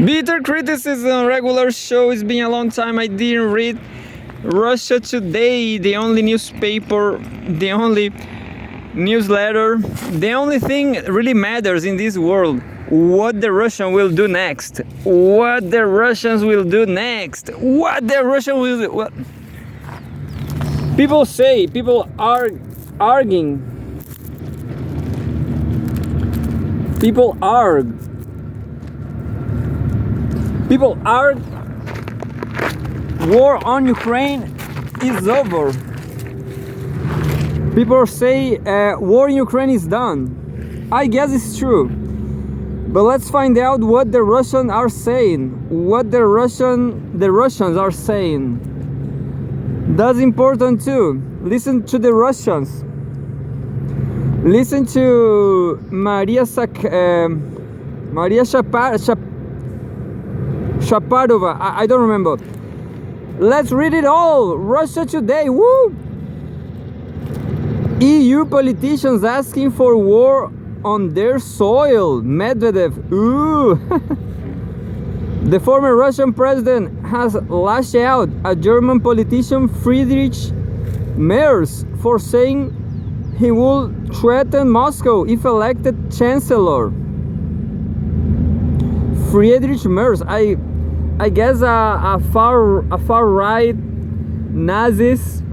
Bitter criticism, regular show. It's been a long time I didn't read Russia Today, the only newspaper, the only newsletter, the only thing really matters in this world. What the Russian will do next. What the Russians will do next. What the Russian will do. What? People say, people are arguing. People argue. People argue. War on Ukraine is over. People say war in Ukraine is done. I guess it's true. But let's find out what the Russians are saying. What the Russians are saying. That's important too. Listen to the Russians. Listen to Maria Shapadova. I don't remember. Let's read it all. Russia Today. Woo! EU politicians asking for war on their soil. Medvedev. Ooh. The former Russian president has lashed out at German politician Friedrich Merz for saying he will threaten Moscow if elected chancellor. Friedrich Merz, I guess a far right Nazist.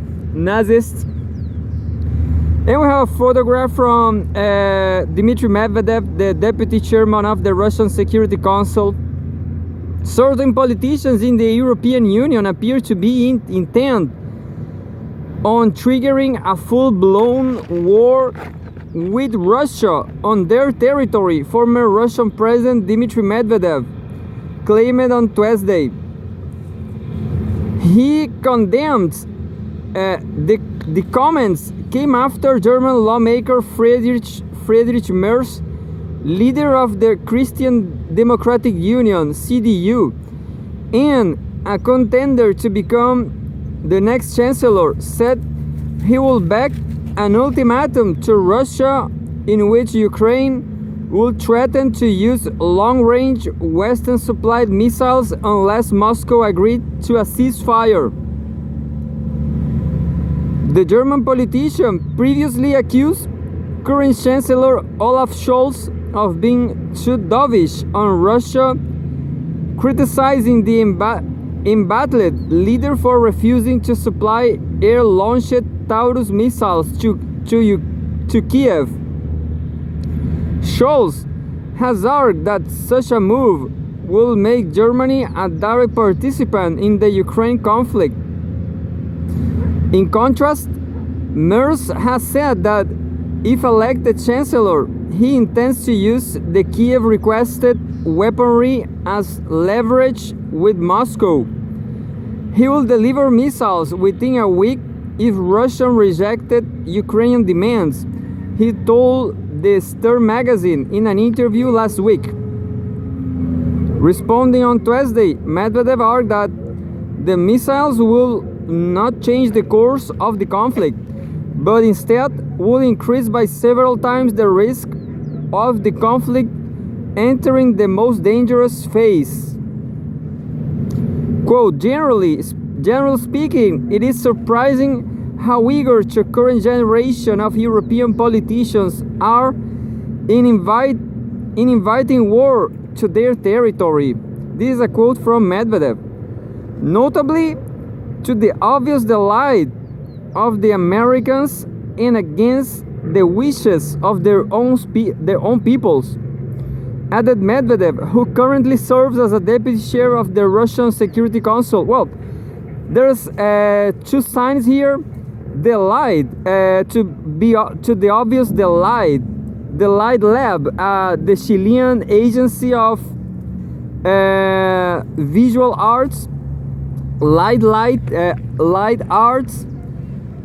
And we have a photograph from Dmitry Medvedev, the deputy chairman of the Russian Security Council. Certain politicians in the European Union appear to be intent on triggering a full-blown war with Russia on their territory, former Russian President Dmitry Medvedev claimed on Tuesday. He condemned the comments came after German lawmaker Friedrich Merz, leader of the Christian Democratic Union (CDU) and a contender to become the next chancellor, said he will back an ultimatum to Russia in which Ukraine would threaten to use long-range Western-supplied missiles unless Moscow agreed to a ceasefire. The German politician previously accused current Chancellor Olaf Scholz of being too dovish on Russia, criticizing the embattled leader for refusing to supply air-launched Taurus missiles to Kiev. Scholz has argued that such a move will make Germany a direct participant in the Ukraine conflict. In contrast, Merz has said that if elected chancellor, he intends to use the Kiev-requested weaponry as leverage with Moscow. He will deliver missiles within a week if Russia rejected Ukrainian demands, he told the Stern magazine in an interview last week. Responding on Tuesday, Medvedev argued that the missiles will not change the course of the conflict, but instead would increase by several times the risk of the conflict entering the most dangerous phase. Quote, generally speaking, it is surprising how eager the current generation of European politicians are in inviting war to their territory. This is a quote from Medvedev. Notably, to the obvious delight of the Americans and against the wishes of their own peoples, added Medvedev, who currently serves as a deputy chair of the Russian Security Council. Well, there's two signs here. Delight, to the obvious delight. Delight Lab, the Chilean agency of visual arts, light arts.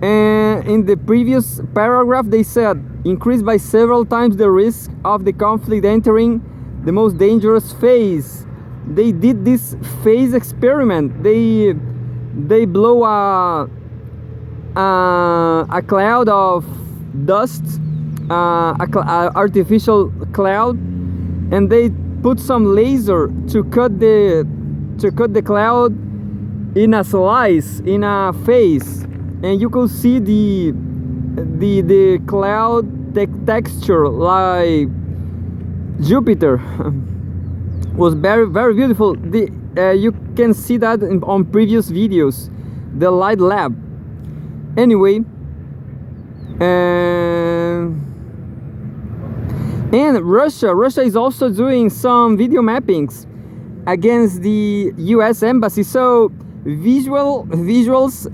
And in the previous paragraph, they said increased by several times the risk of the conflict entering the most dangerous phase. They did this phase experiment. They blow a cloud of dust, artificial cloud, and they put some laser to cut the cloud in a slice, in a phase, and you could see the cloud texture like Jupiter. Was very, very beautiful. You can see that on previous videos, the Light Lab. Anyway, and Russia is also doing some video mappings against the US embassy. So visuals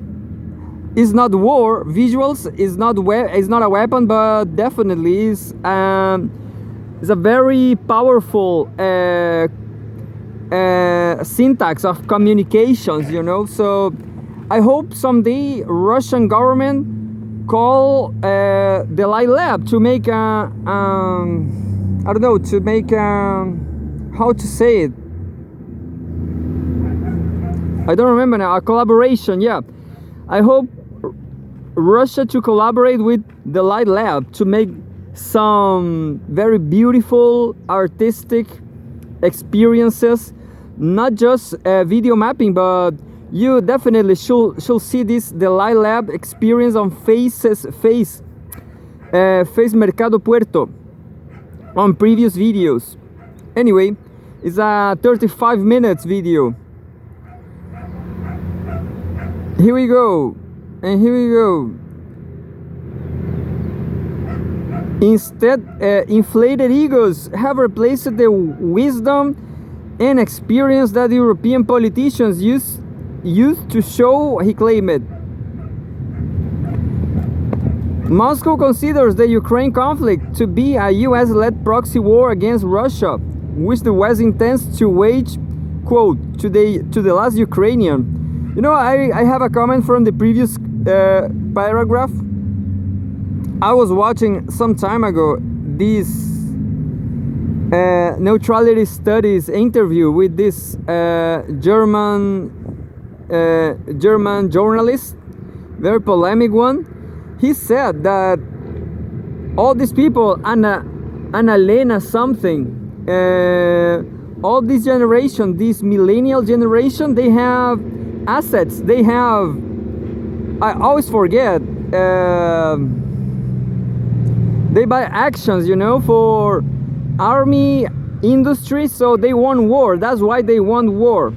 is not war. Visuals is not a weapon, but definitely is a very powerful syntax of communications, you know. So I hope someday Russian government call the Light Lab to make I don't know, to make how to say it, I don't remember now, a collaboration. Yeah, I hope Russia to collaborate with the Light Lab to make some very beautiful artistic experiences, not just video mapping, but you definitely should see the Light Lab experience on Face Mercado Puerto on previous videos. Anyway, it's a 35 minutes video. Here we go, and here we go. Instead, inflated egos have replaced the wisdom and experience that European politicians used to show, he claimed. Moscow considers the Ukraine conflict to be a US-led proxy war against Russia, which the West intends to wage, quote, to the last Ukrainian. You know, I have a comment from the previous paragraph. I was watching some time ago this neutrality studies interview with this German journalist, very polemic one. He said that all these people, Annalena something, all this generation, this millennial generation, they have assets. They have, I always forget, they buy actions, you know, for army industry, so they won war. That's why they won war.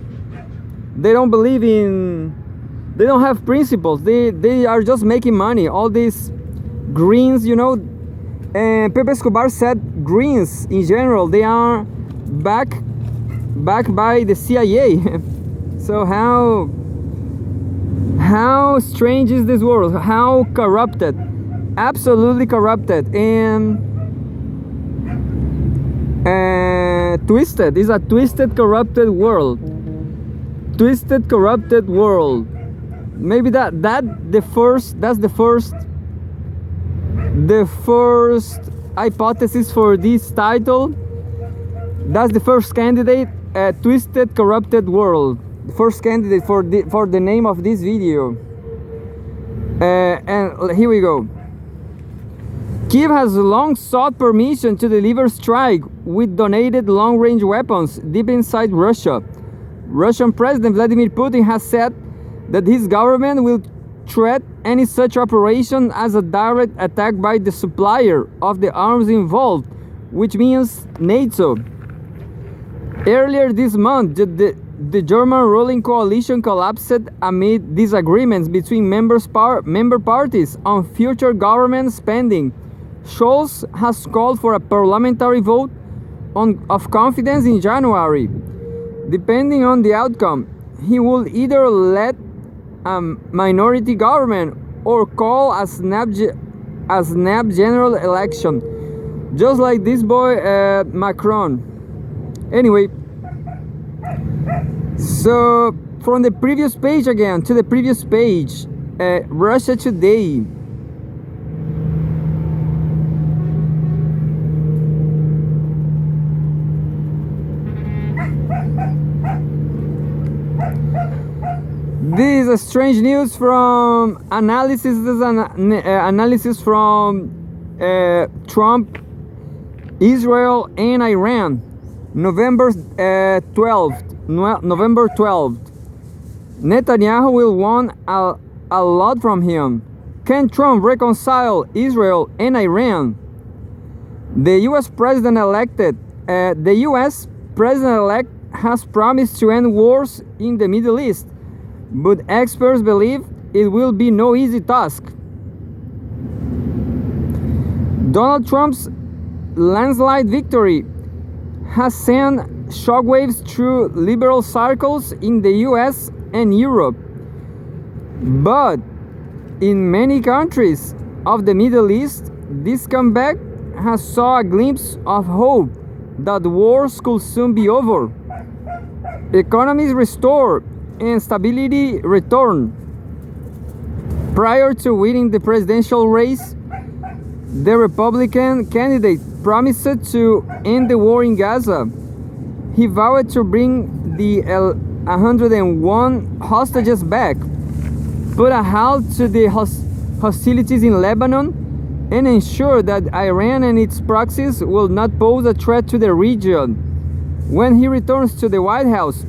They don't believe in, they don't have principles. They are just making money. All these Greens, you know, and Pepe Escobar said Greens in general, they are backed by the CIA. So how strange is this world? How corrupted, absolutely corrupted, and twisted. It's a twisted, corrupted world. Twisted, corrupted world. Maybe that's the first hypothesis for this title. That's the first candidate. Twisted, corrupted world. The first candidate for the name of this video. And here we go. Kiev has long sought permission to deliver strike with donated long-range weapons deep inside Russia. Russian President Vladimir Putin has said that his government will treat any such operation as a direct attack by the supplier of the arms involved, which means NATO. Earlier this month, the German ruling coalition collapsed amid disagreements between member parties on future government spending. Scholz has called for a parliamentary vote of confidence in January. Depending on the outcome, he will either let a minority government or call a snap general election, just like this boy Macron. Anyway, so from the previous page again to the previous page, Russia Today. This is a strange news from analysis. This is an analysis from Trump, Israel, and Iran. November 12th. November 12th. Netanyahu will want a lot from him. Can Trump reconcile Israel and Iran? The U.S. President-elect has promised to end wars in the Middle East, but experts believe it will be no easy task. Donald Trump's landslide victory has sent shockwaves through liberal circles in the US and Europe. But in many countries of the Middle East, this comeback has saw a glimpse of hope that wars could soon be over. Economies restore and stability return. Prior to winning the presidential race, the Republican candidate promised to end the war in Gaza. He vowed to bring the 101 hostages back, put a halt to the hostilities in Lebanon, and ensure that Iran and its proxies will not pose a threat to the region. When he returns to the White House,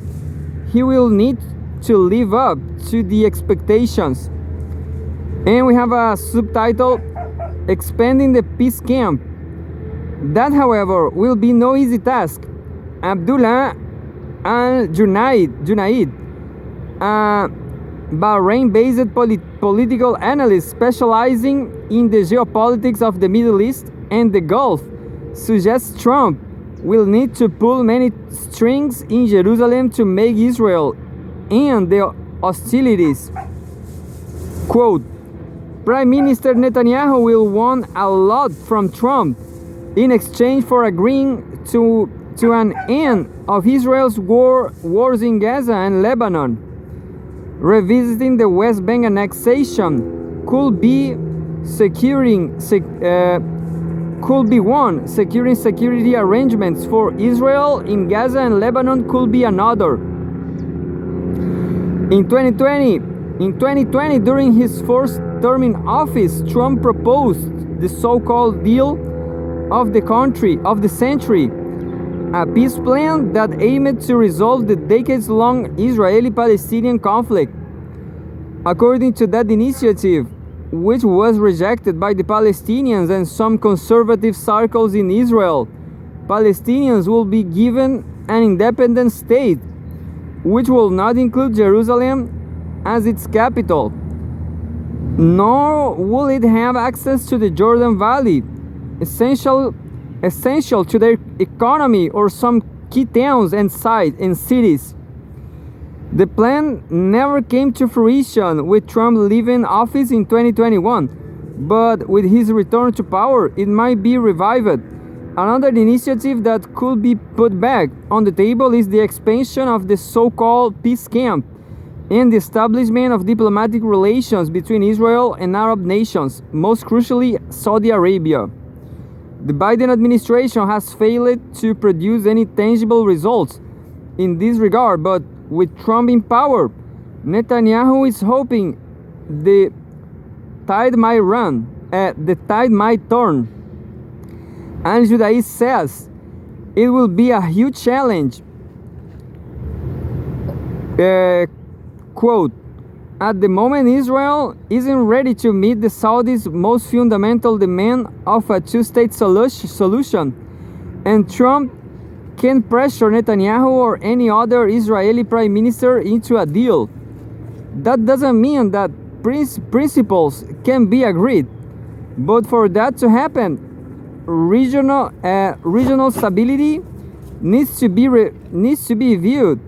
he will need to live up to the expectations. And we have a subtitle, Expanding the Peace Camp. That, however, will be no easy task. Abdullah al-Junaid, a Bahrain-based political analyst specializing in the geopolitics of the Middle East and the Gulf, suggests Trump will need to pull many strings in Jerusalem to make Israel end the hostilities. Quote, Prime Minister Netanyahu will want a lot from Trump in exchange for agreeing to an end of Israel's wars in Gaza and Lebanon. Revisiting the West Bank annexation could be securing security arrangements for Israel in Gaza and Lebanon could be another. In 2020, during his first term in office, Trump proposed the so-called deal of the century, a peace plan that aimed to resolve the decades-long Israeli-Palestinian conflict. According to that initiative, which was rejected by the Palestinians and some conservative circles in Israel, Palestinians will be given an independent state, which will not include Jerusalem as its capital, nor will it have access to the Jordan Valley, essential to their economy or some key towns and cities. The plan never came to fruition with Trump leaving office in 2021, but with his return to power, it might be revived. Another initiative that could be put back on the table is the expansion of the so-called peace camp and the establishment of diplomatic relations between Israel and Arab nations, most crucially Saudi Arabia. The Biden administration has failed to produce any tangible results in this regard, but with Trump in power, Netanyahu is hoping the tide might turn. Al-Junaid says it will be a huge challenge. Quote, at the moment, Israel isn't ready to meet the Saudis' most fundamental demand of a two-state solution, and Trump can pressure Netanyahu or any other Israeli prime minister into a deal. That doesn't mean that principles can be agreed, but for that to happen, regional stability needs to be viewed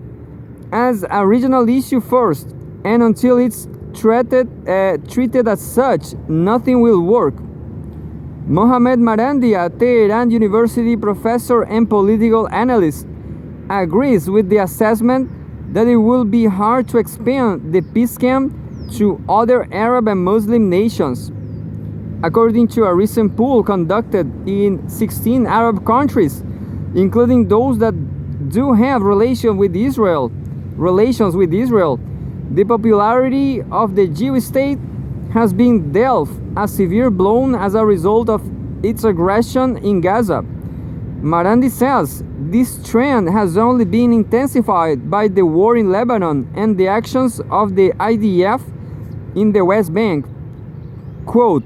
as a regional issue first, and until it's treated as such, nothing will work. Mohammad Marandi, a Tehran University professor and political analyst, agrees with the assessment that it will be hard to expand the peace camp to other Arab and Muslim nations. According to a recent poll conducted in 16 Arab countries, including those that do have relations with Israel, the popularity of the Jewish state has been dealt a severe blow as a result of its aggression in Gaza. Marandi says this trend has only been intensified by the war in Lebanon and the actions of the IDF in the West Bank. Quote,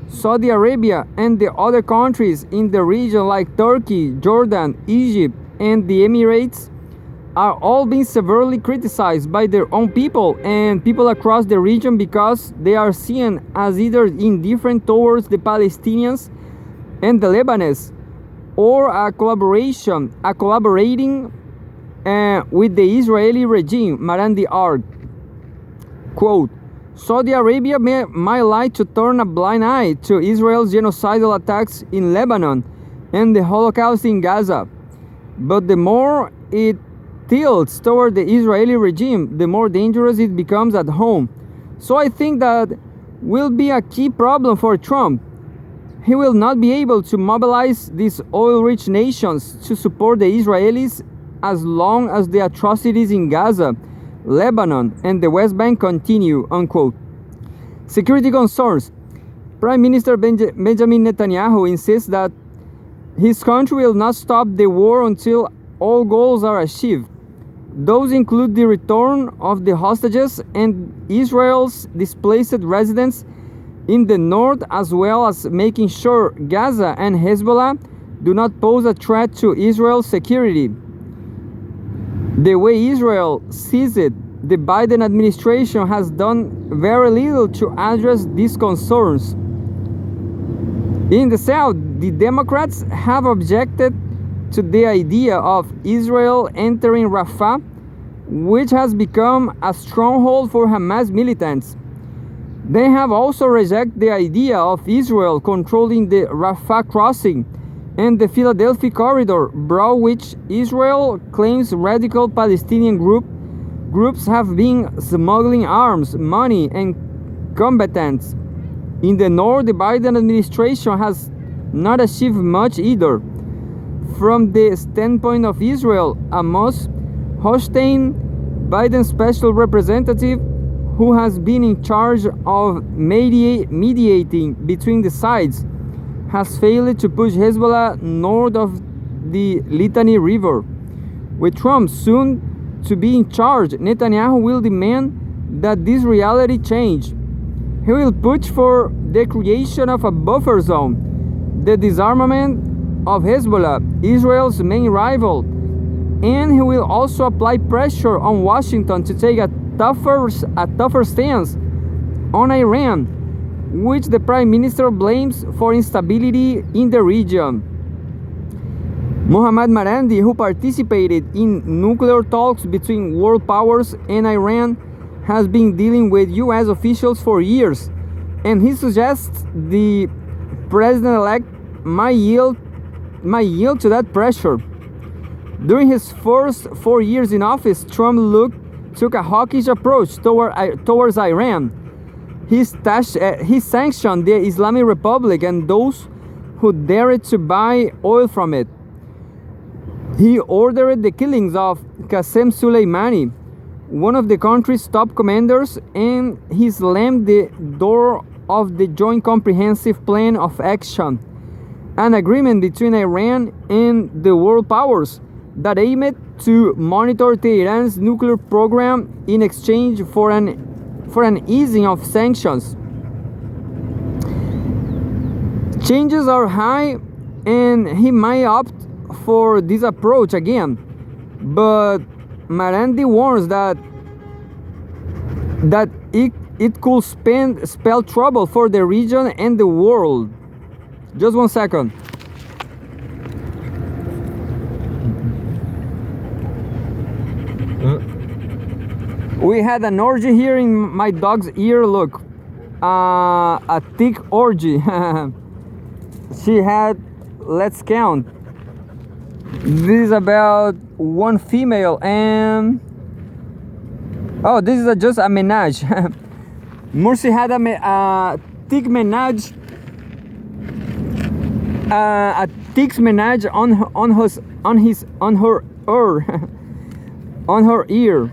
Saudi Arabia and the other countries in the region like Turkey, Jordan, Egypt, and the Emirates are all being severely criticized by their own people and people across the region because they are seen as either indifferent towards the Palestinians and the Lebanese, or collaborating with the Israeli regime, Marandi argued. Quote, Saudi Arabia might like to turn a blind eye to Israel's genocidal attacks in Lebanon and the Holocaust in Gaza, but the more it tilts toward the Israeli regime, the more dangerous it becomes at home. So I think that will be a key problem for Trump. He will not be able to mobilize these oil-rich nations to support the Israelis as long as the atrocities in Gaza, Lebanon, and the West Bank continue, unquote. Security concerns. Prime Minister Benjamin Netanyahu insists that his country will not stop the war until all goals are achieved. Those include the return of the hostages and Israel's displaced residents in the north, as well as making sure Gaza and Hezbollah do not pose a threat to Israel's security. The way Israel sees it, the Biden administration has done very little to address these concerns. In the South, the Democrats have objected to the idea of Israel entering Rafah, which has become a stronghold for Hamas militants. They have also rejected the idea of Israel controlling the Rafah crossing and the Philadelphia corridor, bro, which Israel claims radical Palestinian groups have been smuggling arms, money, and combatants. In the north, the Biden administration has not achieved much either. From the standpoint of Israel, Amos Hochstein, Biden's special representative, who has been in charge of mediating between the sides, has failed to push Hezbollah north of the Litani River. With Trump soon to be in charge, Netanyahu will demand that this reality change. He will push for the creation of a buffer zone, the disarmament of Hezbollah, Israel's main rival, and he will also apply pressure on Washington to take a tougher stance on Iran, which the Prime Minister blames for instability in the region. Mohammad Marandi, who participated in nuclear talks between world powers and Iran, has been dealing with US officials for years, and he suggests the president-elect might yield to that pressure. During his first 4 years in office, Trump took a hawkish approach towards Iran. He sanctioned the Islamic Republic and those who dared to buy oil from it. He ordered the killings of Qasem Soleimani, one of the country's top commanders, and he slammed the door of the Joint Comprehensive Plan of Action, an agreement between Iran and the world powers that aimed to monitor Tehran's nuclear program in exchange for an easing of sanctions. Changes are high, and he might opt for this approach again, but Marandi warns that it could spell trouble for the region and the world. Just 1 second. We had an orgy here in my dog's ear. Look, a thick orgy. She had, let's count. This is about 1 female and oh, this is just a menage. Mursi had a thick menage. A thick menage on her ear.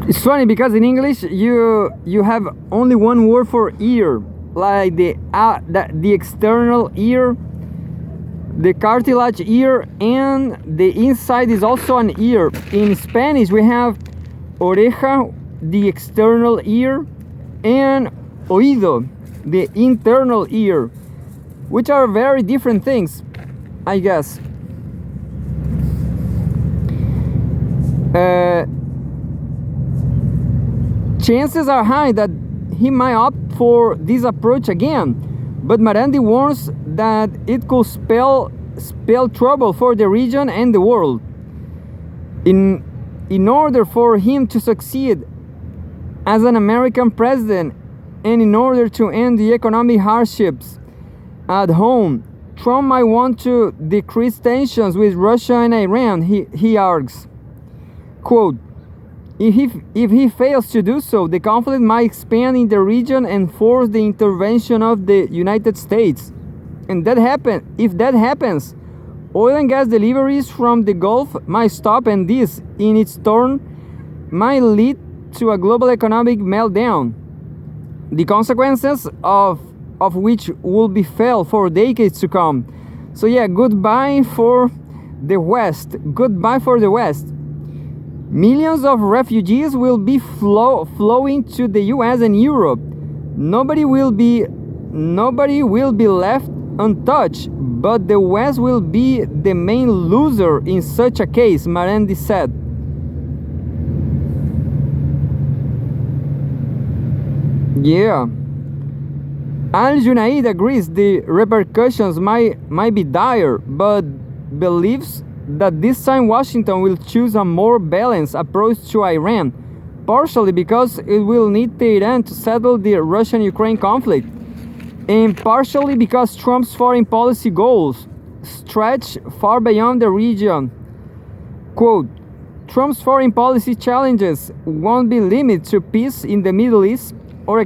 It's funny because in English you have only one word for ear, like the external ear, the cartilage ear, and the inside is also an ear. In Spanish, we have oreja, the external ear, and oído, the internal ear, which are very different things, I guess. Chances are high that he might opt for this approach again, but Marandi warns that it could spell trouble for the region and the world. In order for him to succeed as an American president, and in order to end the economic hardships at home, Trump might want to decrease tensions with Russia and Iran, he argues. Quote, if he fails to do so, the conflict might expand in the region and force the intervention of the United States. And if that happens, oil and gas deliveries from the Gulf might stop, and this, in its turn, might lead to a global economic meltdown, the consequences of which will be felt for decades to come. So yeah, goodbye for the West. Goodbye for the West. Millions of refugees will be flowing to the US and Europe. Nobody will be left untouched, but the West will be the main loser in such a case, Marandi said. Yeah. Al Junaid agrees the repercussions might be dire, but believes that this time Washington will choose a more balanced approach to Iran, partially because it will need Tehran to settle the Russian-Ukraine conflict, and partially because Trump's foreign policy goals stretch far beyond the region. Quote, Trump's foreign policy challenges won't be limited to peace in the Middle East or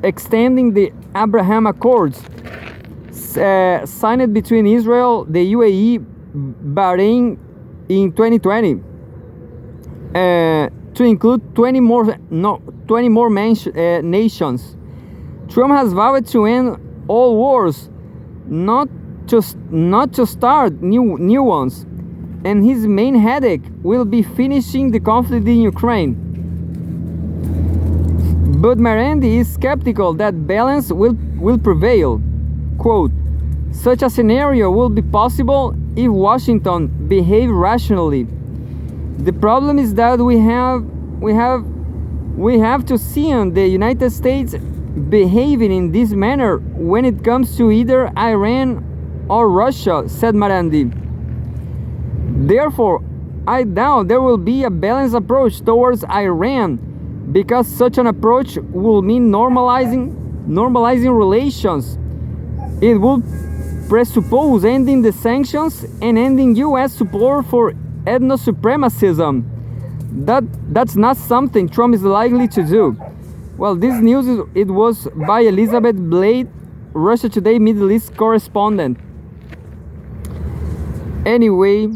extending the Abraham Accords signed between Israel, the UAE, Bahrain in 2020 to include 20 more nations. Trump has vowed to end all wars, not to start new ones, and his main headache will be finishing the conflict in Ukraine. But Marandi is skeptical that balance will prevail. Quote, such a scenario will be possible if Washington behaves rationally. The problem is that we have to see the United States behaving in this manner when it comes to either Iran or Russia, said Marandi. Therefore, I doubt there will be a balanced approach towards Iran, because such an approach will mean normalizing relations. It will presuppose ending the sanctions and ending US support for ethno-supremacism. That's not something Trump is likely to do. Well, this news it was by Elizabeth Blade, Russia Today Middle East correspondent. Anyway,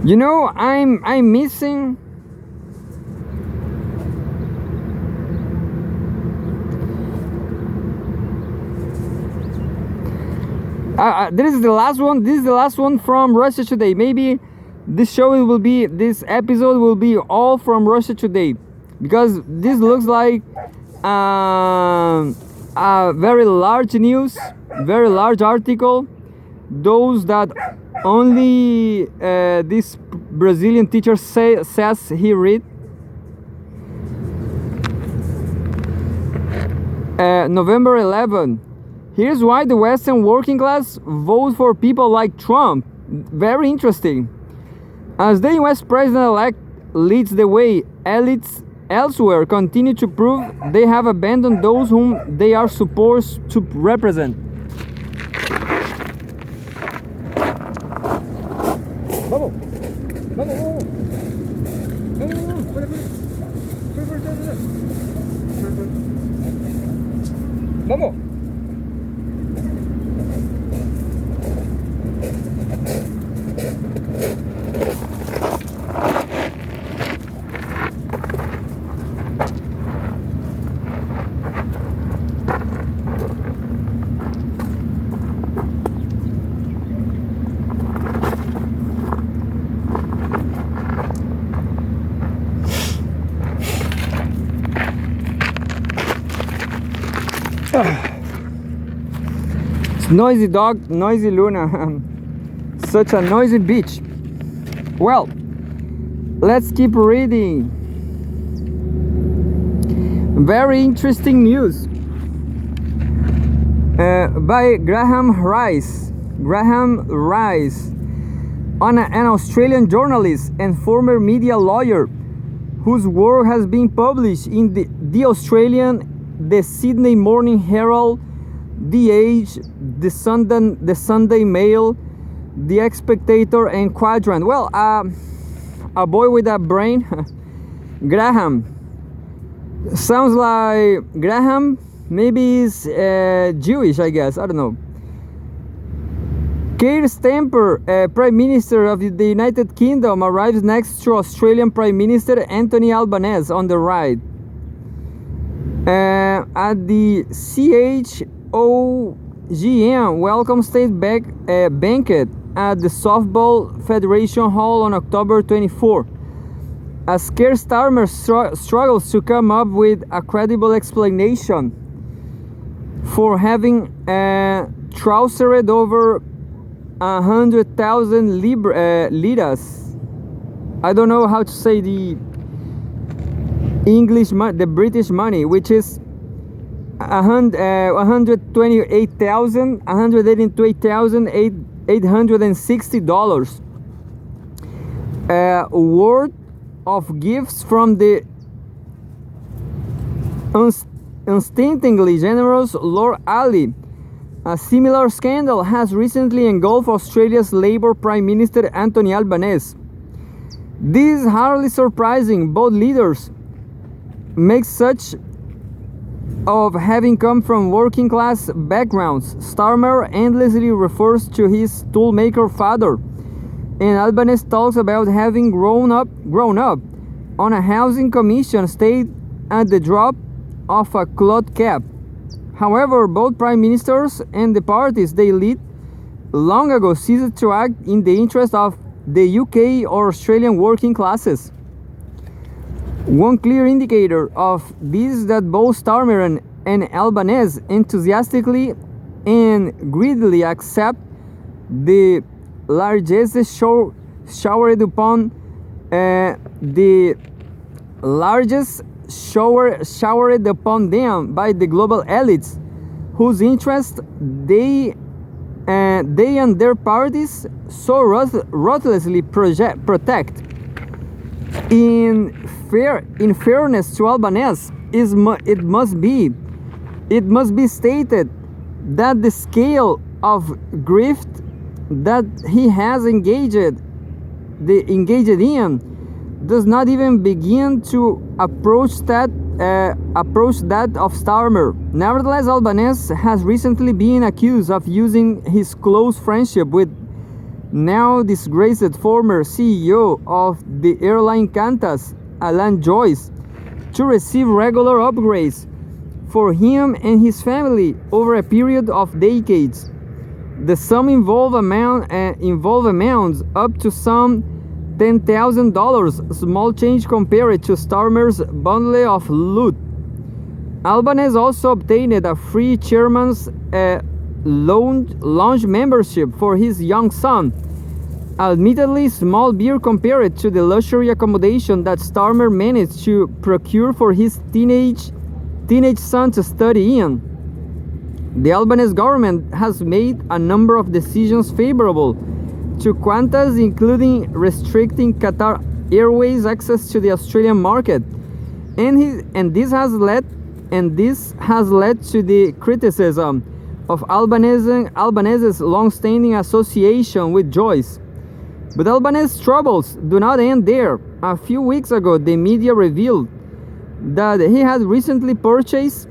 you know, I'm missing this is the last one from Russia Today. Maybe this episode will be all from Russia Today, because this looks like a very large news, very large article. Those that only this Brazilian teacher says he read. November 11. Here's why the Western working class vote for people like Trump. Very interesting. As the US president-elect leads the way, elites elsewhere continue to prove they have abandoned those whom they are supposed to represent. Vamos. It's noisy dog, noisy Luna. Such a noisy beach. Well, let's keep reading. Very interesting news by Graham Rice. Graham Rice, an Australian journalist and former media lawyer whose work has been published in the Australian, the Sydney Morning Herald, The Age, the Sunday Mail, The Spectator, and Quadrant. Well, a boy with a brain. Graham. Sounds like Graham maybe is Jewish, I guess. I don't know. Keir Starmer, Prime Minister of the United Kingdom, arrives next to Australian Prime Minister Anthony Albanese on the right. At the CHOGM Welcome State banquet at the Softball Federation Hall on October 24. As Keir Starmer struggles to come up with a credible explanation for having trousered over 100,000 liras. I don't know how to say the English money, the British money, which is $128,860 worth of gifts from the unstintingly generous Lord Ali. A similar scandal has recently engulfed Australia's Labor Prime Minister Anthony Albanese. This is hardly surprising. Both leaders make such of having come from working class backgrounds. Starmer endlessly refers to his toolmaker father, and Albanese talks about having grown up on a housing commission stayed at the drop of a cloth cap. However, both prime ministers and the parties they lead long ago ceased to act in the interest of the UK or Australian working classes. One clear indicator of this is that both Starmer and Albanese enthusiastically and greedily accept the largesse showered upon showered upon them by the global elites, whose interests they and their parties so ruthlessly protect. In fairness to Albanese, it must be stated that the scale of grift that he has engaged in does not even begin to approach that of Starmer. Nevertheless, Albanese has recently been accused of using his close friendship with now disgraced former CEO of the airline Qantas, Alan Joyce, to receive regular upgrades for him and his family over a period of decades. The sum involved amounts up to some $10,000, small change compared to Starmer's bundle of loot. Albanese also obtained a free chairman's lounge membership for his young son. Admittedly small beer compared to the luxury accommodation that Starmer managed to procure for his teenage son to study in. The Albanese government has made a number of decisions favorable to Qantas, including restricting Qatar Airways access to the Australian market, and this has led to the criticism of Albanese's long-standing association with Joyce. But Albanese's troubles do not end there. A few weeks ago, the media revealed that he had recently purchased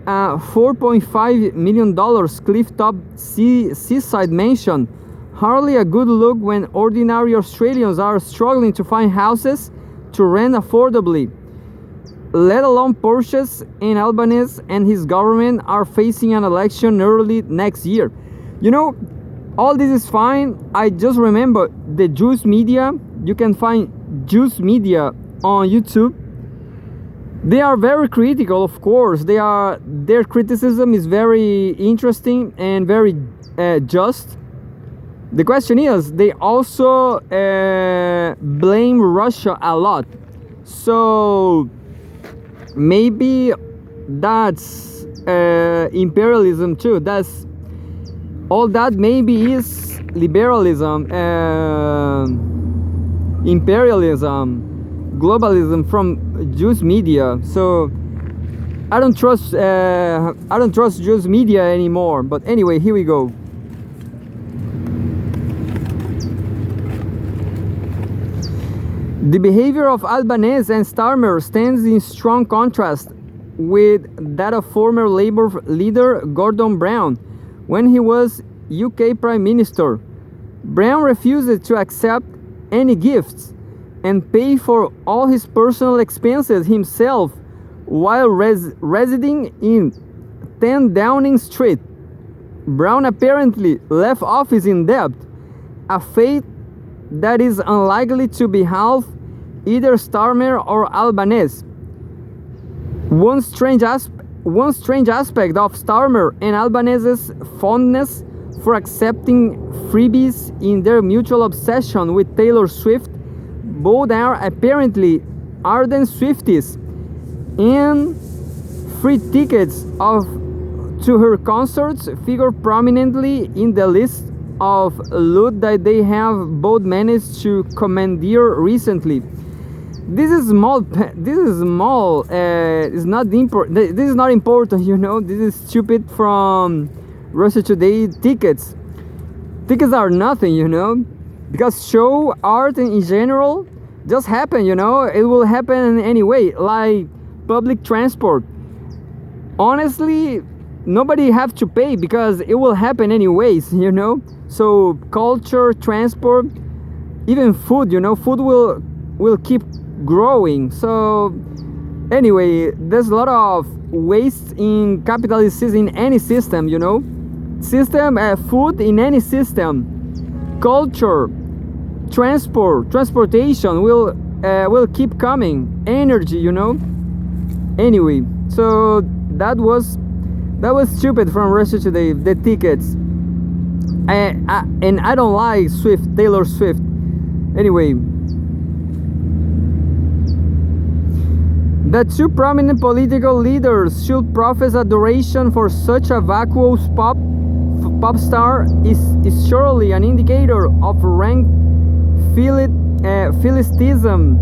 a $4.5 million cliff-top seaside mansion. Hardly a good look when ordinary Australians are struggling to find houses to rent affordably, let alone purchase, and Albanese and his government are facing an election early next year. You know, all this is fine. I just remember the Juice Media. You can find Juice Media on YouTube. They are very critical, of course. Their criticism is very interesting and very just. The question is, they also blame Russia a lot. So maybe that's imperialism too. That's all that maybe is liberalism, imperialism, globalism from Jewish media. So I don't trust Jewish media anymore. But anyway, here we go. The behavior of Albanese and Starmer stands in strong contrast with that of former Labour leader Gordon Brown when he was UK Prime Minister. Brown refused to accept any gifts and pay for all his personal expenses himself while residing in 10 Downing Street. Brown apparently left office in debt, a fate that is unlikely to befall either Starmer or Albanese. One strange aspect of Starmer and Albanese's fondness for accepting freebies in their mutual obsession with Taylor Swift. Both are apparently ardent Swifties, and free tickets to her concerts figure prominently in the list of loot that they have both managed to commandeer recently. This is small. Is not important. This is not important. This is stupid from Russia Today. Tickets are nothing. Because show art in general just happen. It will happen anyway. Like public transport. Honestly, nobody have to pay because it will happen anyways. So culture, transport, even food. Food will keep growing. So anyway, there's a lot of waste in capitalist system, in any system. Food in any system, culture, transportation will keep coming. Energy. Anyway, so that was stupid from Russia Today. The tickets, and I don't like Taylor Swift. Anyway, the two prominent political leaders should profess adoration for such a vacuous pop star is surely an indicator of rank Philistinism,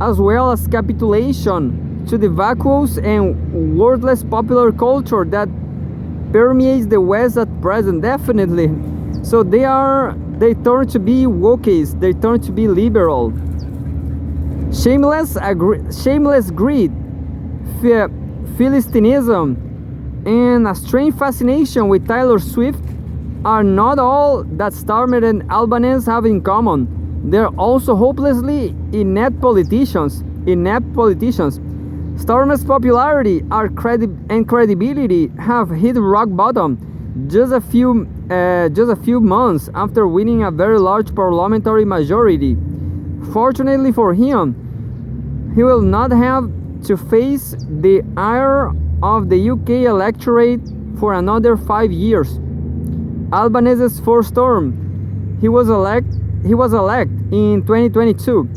as well as capitulation to the vacuous and worthless popular culture that permeates the West at present. Definitely. So they turn to be wokies, they turn to be liberal. Shameless greed, Philistinism, and a strange fascination with Taylor Swift are not all that Starmer and Albanese have in common. They're also hopelessly inept politicians. Starmer's popularity and credibility have hit rock bottom just a few months after winning a very large parliamentary majority. Fortunately for him, he will not have to face the ire of the UK electorate for another 5 years. Albanese's first term, he was elect in 2022,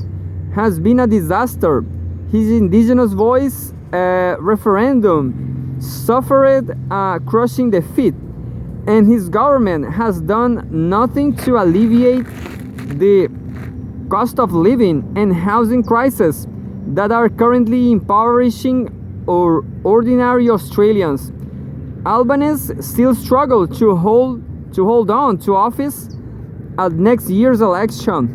has been a disaster. His indigenous voice referendum suffered a crushing defeat, and his government has done nothing to alleviate the cost of living and housing crisis that are currently impoverishing ordinary Australians. Albanese still struggle to hold on to office at next year's election.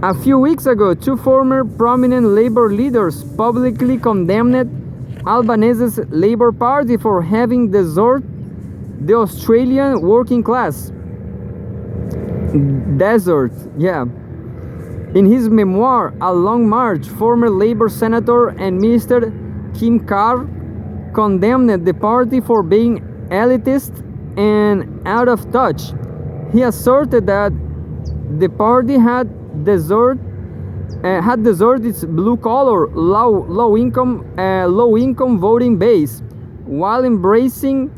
A few weeks ago, two former prominent Labour leaders publicly condemned Albanese's Labour Party for having deserted the Australian working class. In his memoir, A Long March, former Labour Senator and Minister Kim Carr condemned the party for being elitist and out of touch. He asserted that the party had deserted had deserted its blue-collar, low-income voting base, while embracing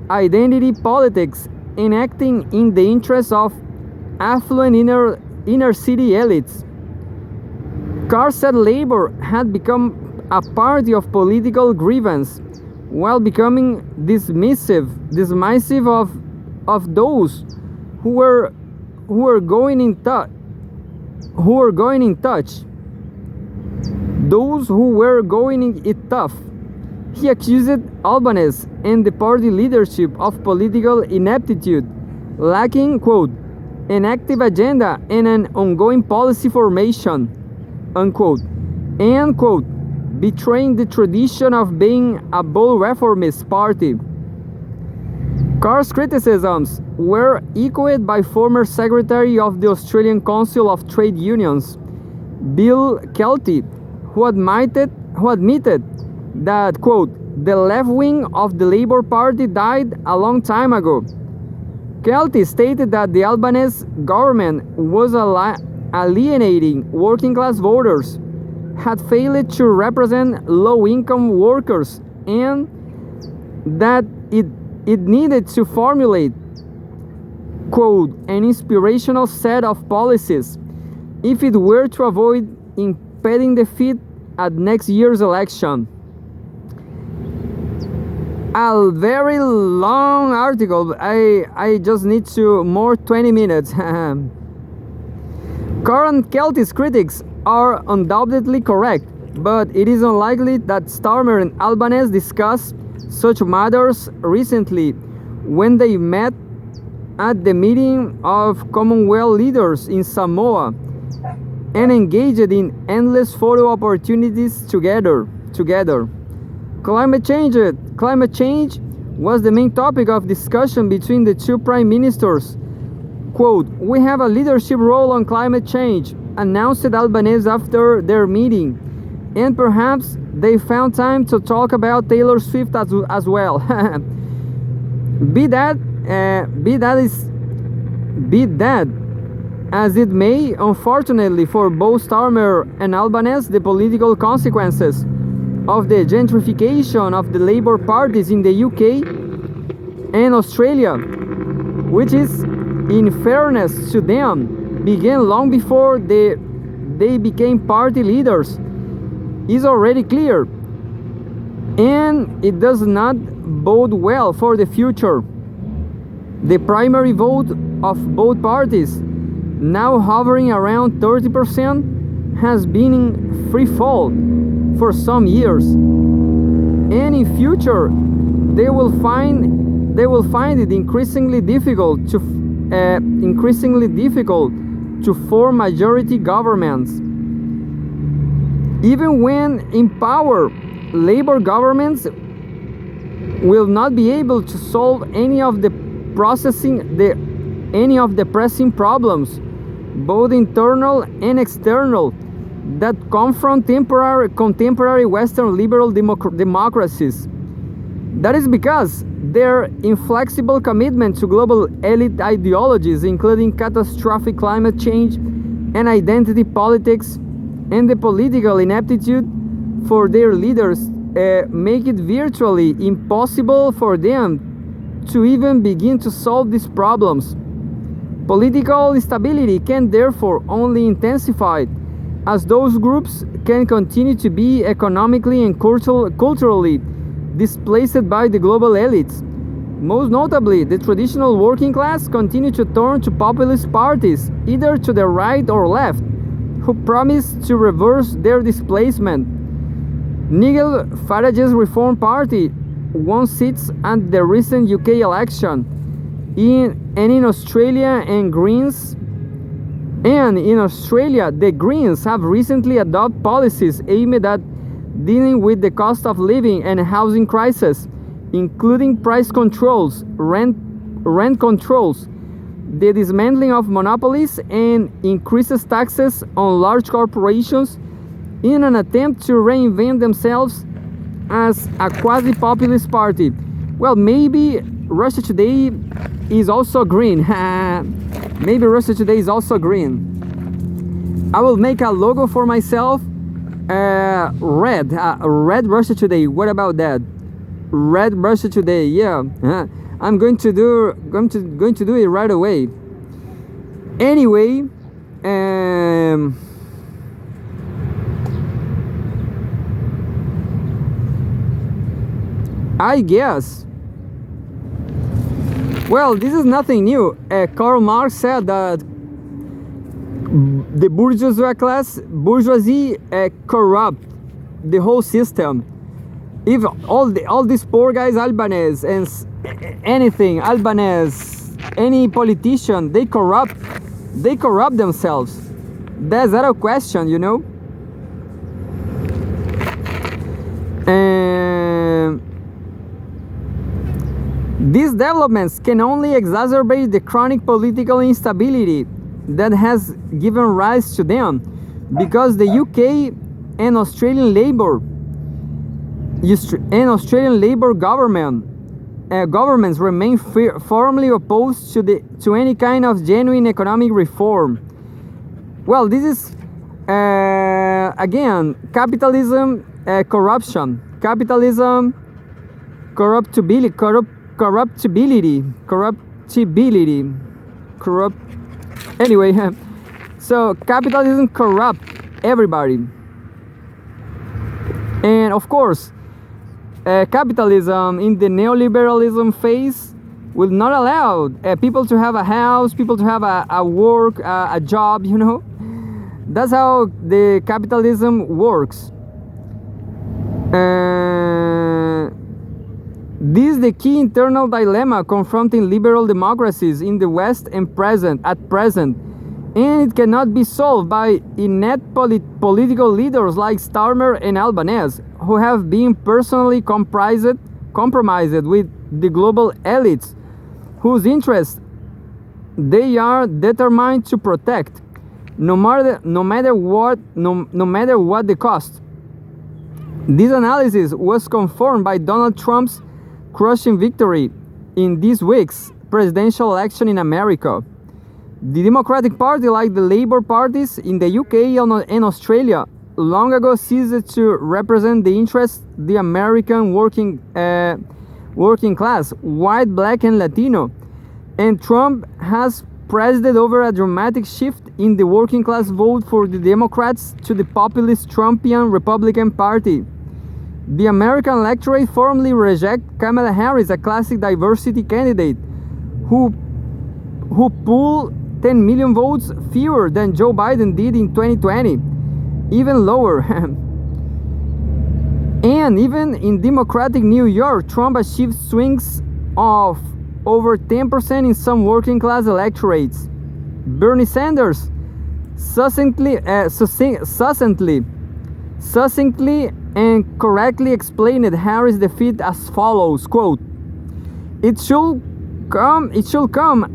identity politics and acting in the interests of affluent inner-city elites. Carr said Labour had become a party of political grievance, while becoming dismissive of those who were going in touch. Those who were going it tough. He accused Albanese and the party leadership of political ineptitude, lacking, quote, an active agenda and an ongoing policy formation, unquote, and, quote, betraying the tradition of being a bold reformist party. Carr's criticisms were echoed by former Secretary of the Australian Council of Trade Unions, Bill Kelty, who admitted that, quote, the left wing of the Labour Party died a long time ago. Kelty stated that the Albanese government was alienating working class voters, had failed to represent low-income workers, and that it needed to formulate, quote, an inspirational set of policies if it were to avoid impending defeat at next year's election. A very long article. I just need to more 20 minutes. Carr and Kelty's critics are undoubtedly correct, but it is unlikely that Starmer and Albanese discussed such matters recently when they met at the meeting of Commonwealth leaders in Samoa and engaged in endless photo opportunities together. Climate change was the main topic of discussion between the two prime ministers. Quote, we have a leadership role on climate change, announced Albanese after their meeting, and perhaps they found time to talk about Taylor Swift as well. Be that as it may, unfortunately for both Starmer and Albanese, the political consequences of the gentrification of the Labour parties in the UK and Australia, which is, in fairness to them, began long before they became party leaders, is already clear, and it does not bode well for the future. The primary vote of both parties, now hovering around 30%, has been in free fall for some years, and in future they will find it increasingly difficult to form majority governments. Even when in power, Labour governments will not be able to solve any of the pressing problems, both internal and external, that confront contemporary Western liberal democracies. That is because their inflexible commitment to global elite ideologies, including catastrophic climate change and identity politics, and the political ineptitude for their leaders make it virtually impossible for them to even begin to solve these problems. Political instability can therefore only intensify as those groups can continue to be economically and culturally displaced by the global elites. Most notably, the traditional working class continue to turn to populist parties, either to the right or left, who promise to reverse their displacement. Nigel Farage's Reform Party won seats at the recent UK election, in Australia the Greens have recently adopted policies aimed at dealing with the cost of living and housing crisis, including price controls, rent controls, the dismantling of monopolies, and increases taxes on large corporations in an attempt to reinvent themselves as a quasi-populist party. Well, maybe Russia Today is also green. Maybe Russia Today is also green. I will make a logo for myself. Red Russia Today. What about that? Red Russia Today. Yeah, I'm going to do it right away. Anyway, I guess. Well, this is nothing new. Karl Marx said that the bourgeoisie corrupt the whole system. If all these poor guys, Albanese and any politician, they corrupt themselves. That's not a question, you know. And these developments can only exacerbate the chronic political instability that has given rise to them, because the UK and Australian Labour governments remain firmly opposed to any kind of genuine economic reform. Well, this is again capitalism, corruption, capitalism, corruptibility. Anyway, so capitalism corrupt everybody, and of course, capitalism in the neoliberalism phase will not allow people to have a house, people to have a work, a job. You know, that's how the capitalism works. This is the key internal dilemma confronting liberal democracies in the West at present, and it cannot be solved by inept political leaders like Starmer and Albanese, who have been personally compromised with the global elites, whose interests they are determined to protect, no matter what the cost. This analysis was confirmed by Donald Trump's crushing victory in this week's presidential election in America. The Democratic Party, like the Labour parties in the UK and Australia, long ago ceased to represent the interests of the American working class, white, black, and Latino. And Trump has presided over a dramatic shift in the working class vote for the Democrats to the populist Trumpian Republican Party. The American electorate formally rejects Kamala Harris, a classic diversity candidate, who pooled 10 million votes fewer than Joe Biden did in 2020, even lower. And even in Democratic New York, Trump achieved swings of over 10% in some working class electorates. Bernie Sanders succinctly and correctly explained Harris' defeat as follows, quote, It should come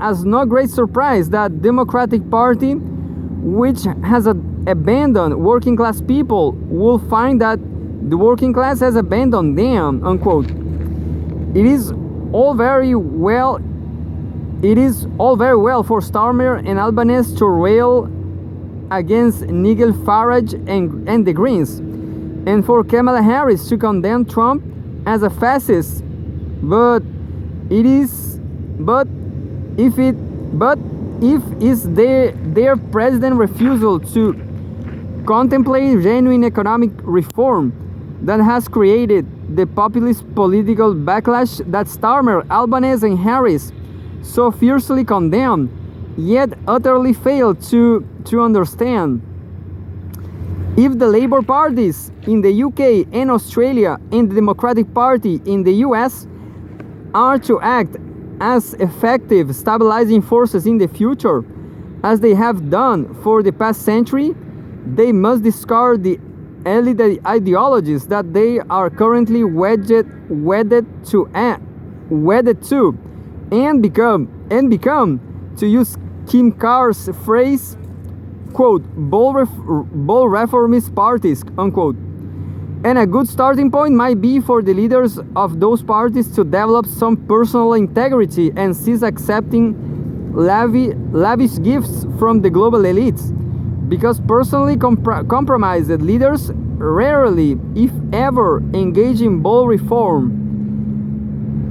as no great surprise that Democratic Party, which has abandoned working class people, will find that the working class has abandoned them, unquote. It is all very well for Starmer and Albanese to rail against Nigel Farage and the Greens, and for Kamala Harris to condemn Trump as a fascist. But if their president refusal to contemplate genuine economic reform that has created the populist political backlash that Starmer, Albanese, and Harris so fiercely condemn, yet utterly fail to understand. If the Labour parties in the UK and Australia and the Democratic Party in the US are to act as effective stabilizing forces in the future, as they have done for the past century, they must discard the elite ideologies that they are currently wedded to, and become, to use Kim Carr's phrase, quote, bold reformist parties, unquote. And a good starting point might be for the leaders of those parties to develop some personal integrity and cease accepting lavish gifts from the global elites, because personally compromised leaders rarely, if ever, engage in bold reform.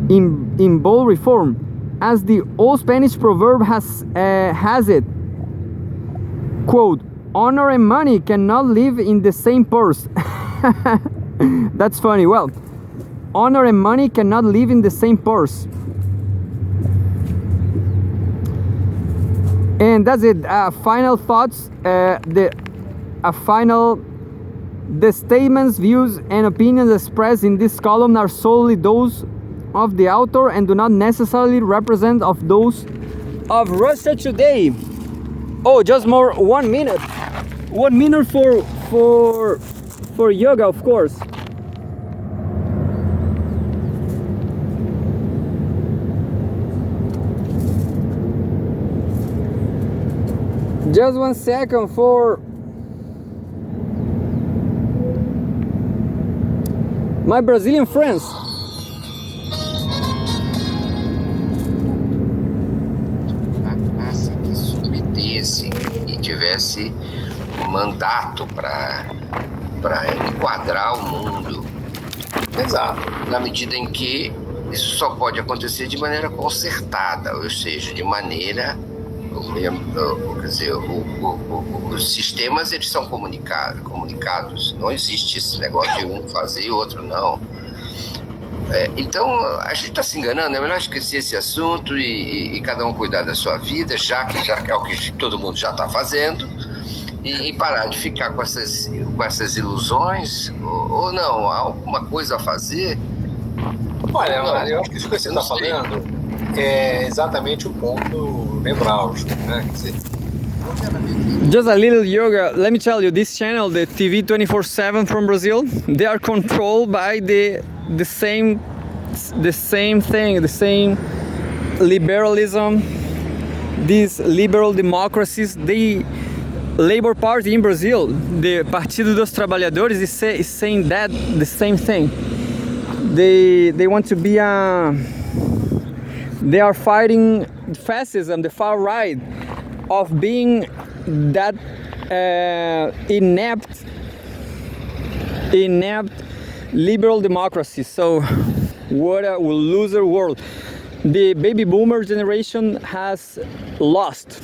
In bold reform, as the old Spanish proverb has it, quote, honor and money cannot live in the same purse. That's funny. Well, honor and money cannot live in the same purse. And that's it. Final thoughts. The statements, views, and opinions expressed in this column are solely those of the author and do not necessarily represent of those of Russia Today. Oh, just more 1 minute. 1 minute for yoga, of course. Just 1 second for my Brazilian friends. Que submetesse e tivesse um mandato para enquadrar o mundo. Exato. Na medida em que isso só pode acontecer de maneira concertada, ou seja, de maneira... Quer dizer, os sistemas eles são comunicados. Não existe esse negócio de um fazer e o outro não. Então, a gente está se enganando. É melhor esquecer esse assunto e cada um cuidar da sua vida, já que é o que todo mundo já está fazendo, e parar de ficar com essas ilusões, ou não, há alguma coisa a fazer. Olha, eu acho que isso que você está falando é exatamente o ponto nevrálgico, né? Quer dizer, just a little yoga. Let me tell you, this channel, the TV 24/7 from Brazil, they are controlled by the same thing, the same liberalism, these liberal democracies. The Labor Party in Brazil, the Partido dos Trabalhadores, is saying that the same thing. They want to be they are fighting fascism, the far right, of being that inept liberal democracy. So what a loser world. The baby boomer generation has lost.